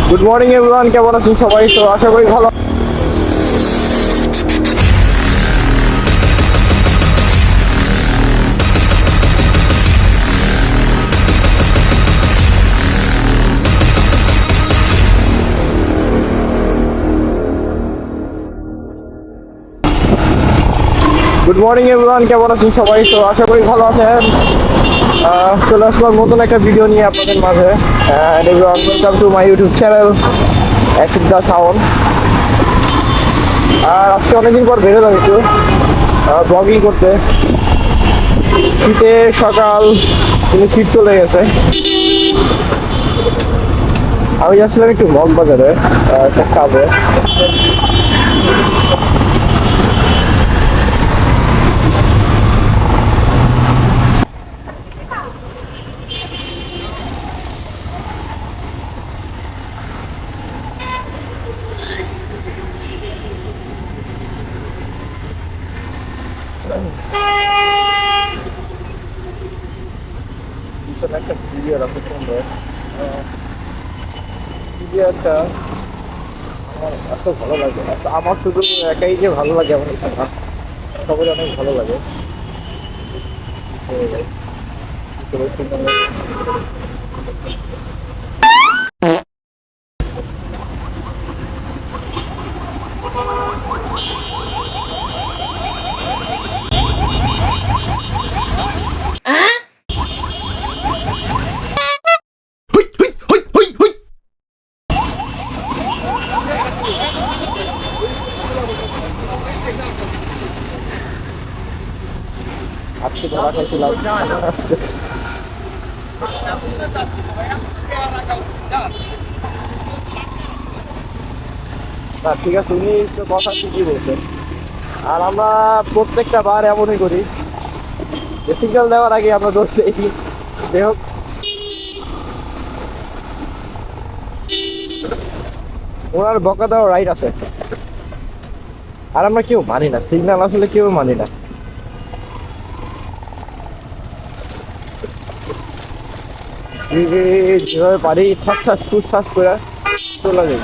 Good morning everyone, কেমন আছেন সবাই? তো আশা করি ভালো। গুড মর্নিং এভরিওয়ান, কেমন আছেন সবাই? তো আশা করি ভালো আছেন। চলে আসলাম নতুন একটা ভিডিও নিয়ে আপনাদের মাঝে। Everyone, welcome to my YouTube channel acid the sound. আর আজকে অনেকদিন পর বেরোলাম একটু ব্লগিং করতে। শীতে সকাল কিন্তু শীত চলে গেছে। আমি যাচ্ছিলাম একটু মগবাজারে একটা কাজে। একটা ভিডিওর আছে সুন্দর ভিডিওটা আমার এত ভালো লাগে। আমার শুধু একাই যে ভালো লাগে এমন একটা না, সবাই অনেক ভালো লাগে। আজকে ধরা খাইছিলাম। ঠিক আছে, উনি তো কথা ঠিকই বলছেন। আর আমরা প্রত্যেকটা বার এমনই করি যে সিগন্যাল দেওয়ার আগে আমরা দোষ দিই। যাই হোক, ওনার বকা দেওয়ার রাইট আছে। আর আমরা কেউ মানি না সিগন্যাল, আসলে কেউ মানি না। যেভাবে পারি ঠাস ঠাস টুস ঠাস করে চলে যাই।